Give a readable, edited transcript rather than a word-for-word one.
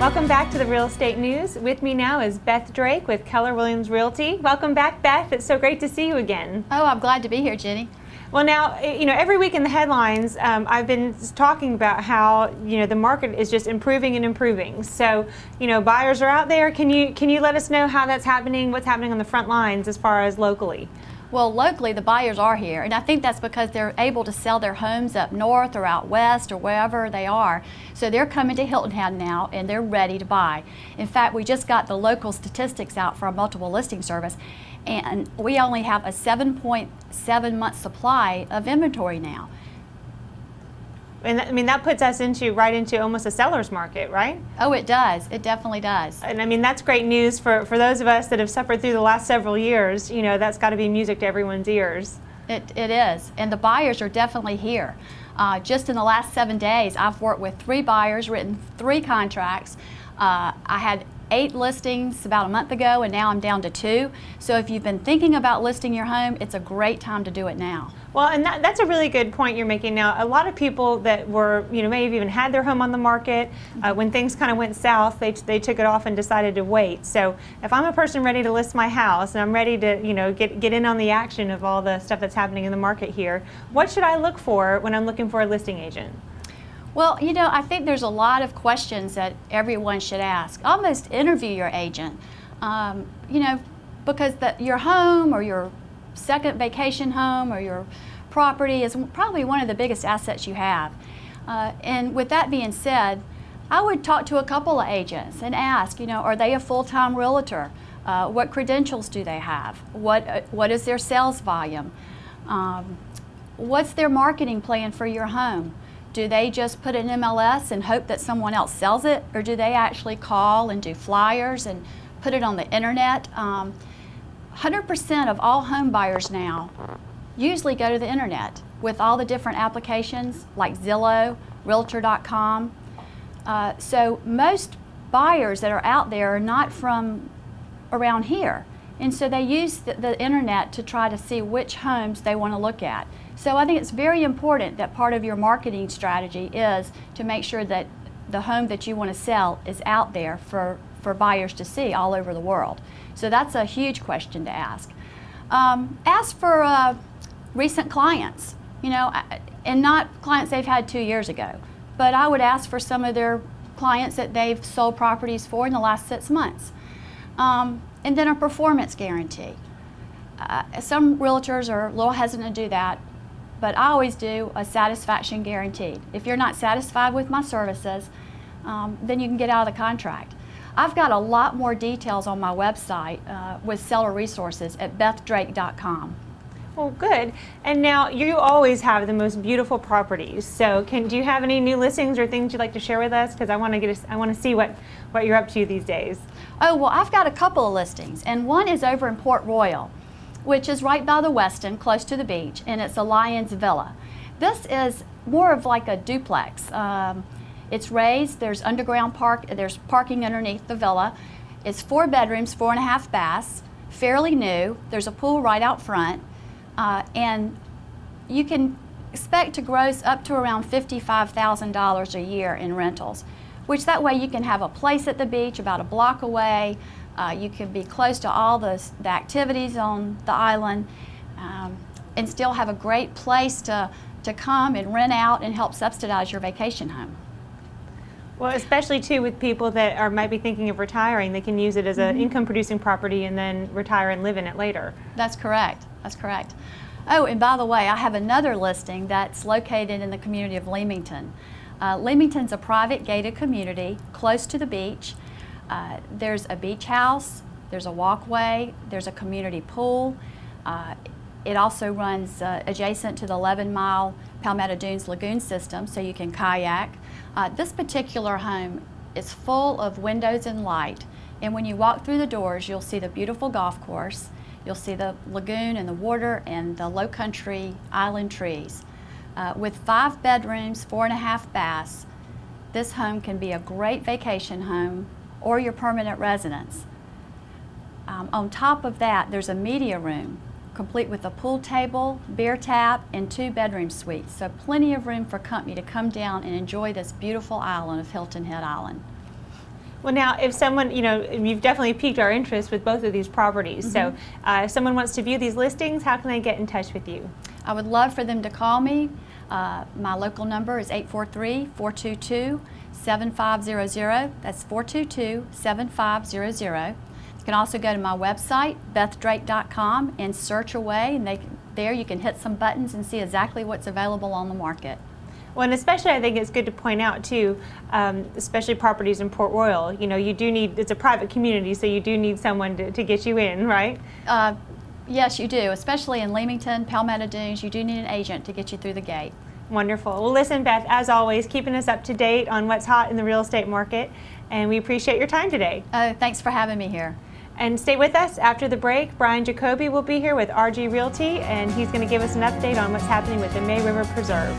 Welcome back to the Real Estate News. With me now is Beth Drake with Keller Williams Realty. Welcome back, Beth. It's so great to see you again. Oh, I'm glad to be here, Jenny. Well, now, every week in the headlines, I've been talking about how, the market is just improving and improving. So, buyers are out there. Can you let us know how that's happening, what's happening on the front lines as far as locally? Well, locally, the buyers are here, and I think that's because they're able to sell their homes up north or out west or wherever they are. So they're coming to Hilton Head now, and they're ready to buy. In fact, we just got the local statistics out for our multiple listing service, and we only have a 7.7 month supply of inventory now. And that puts us right into almost a seller's market, right? Oh, it does. It definitely does. And that's great news for those of us that have suffered through the last several years. That's got to be music to everyone's ears. It is. And the buyers are definitely here. Just in the last 7 days, I've worked with 3 buyers, written 3 contracts. I had 8 listings about a month ago, and now I'm down to 2. So if you've been thinking about listing your home, it's a great time to do it now. Well, and that's a really good point you're making now. A lot of people that were, may have even had their home on the market, when things kind of went south, they took it off and decided to wait. So if I'm a person ready to list my house and I'm ready to, get in on the action of all the stuff that's happening in the market here, what should I look for when I'm looking for a listing agent? Well, I think there's a lot of questions that everyone should ask. Almost interview your agent, because your home or your second vacation home or your property is probably one of the biggest assets you have. And with that being said, I would talk to a couple of agents and ask, are they a full-time realtor? What credentials do they have? What is their sales volume? What's their marketing plan for your home? Do they just put an MLS and hope that someone else sells it, or do they actually call and do flyers and put it on the internet? 100% of all home buyers now usually go to the internet with all the different applications like Zillow, Realtor.com. So most buyers that are out there are not from around here. And so they use the internet to try to see which homes they want to look at. So I think it's very important that part of your marketing strategy is to make sure that the home that you want to sell is out there for buyers to see all over the world. So that's a huge question to ask. Ask for recent clients, and not clients they've had 2 years ago, but I would ask for some of their clients that they've sold properties for in the last 6 months. And then a performance guarantee. Some realtors are a little hesitant to do that, but I always do a satisfaction guarantee. If you're not satisfied with my services, then you can get out of the contract. I've got a lot more details on my website with seller resources at bethdrake.com. Well, good. And now you always have the most beautiful properties. So do you have any new listings or things you'd like to share with us? Because I want to see what you're up to these days. Oh, well, I've got a couple of listings, and one is over in Port Royal, which is right by the Westin, close to the beach, and it's a Lions Villa. This is more of like a duplex. It's raised, there's underground there's parking underneath the villa. It's 4 bedrooms, 4.5 baths, fairly new. There's a pool right out front, and you can expect to gross up to around $55,000 a year in rentals, which that way you can have a place at the beach about a block away. You can be close to all the activities on the island, and still have a great place to come and rent out and help subsidize your vacation home. Well, especially too with people that might be thinking of retiring, they can use it as an income producing property and then retire and live in it later. That's correct. That's correct. Oh, and by the way, I have another listing that's located in the community of Leamington. Leamington's a private gated community close to the beach. There's a beach house, there's a walkway, there's a community pool. It also runs adjacent to the 11-mile Palmetto Dunes Lagoon system, so you can kayak. This particular home is full of windows and light, and when you walk through the doors, you'll see the beautiful golf course, you'll see the lagoon and the water and the low country island trees. With 5 bedrooms, 4.5 baths, this home can be a great vacation home or your permanent residence. On top of that, there's a media room complete with a pool table, beer tap, and 2 bedroom suites. So plenty of room for company to come down and enjoy this beautiful island of Hilton Head Island. Well, now, if someone, you've definitely piqued our interest with both of these properties. So if someone wants to view these listings, how can they get in touch with you? I would love for them to call me. My local number is 843-422-7500. That's 422-7500. You can also go to my website, bethdrake.com, and search away, and there you can hit some buttons and see exactly what's available on the market. Well, and especially I think it's good to point out too, especially properties in Port Royal, you do need, it's a private community, so you do need someone to get you in, right? Yes, you do, especially in Leamington, Palmetto Dunes. You do need an agent to get you through the gate. Wonderful. Well, listen, Beth, as always, keeping us up to date on what's hot in the real estate market, and we appreciate your time today. Thanks for having me here. And stay with us after the break. Brian Jacoby will be here with RG Realty, and he's going to give us an update on what's happening with the May River Preserve.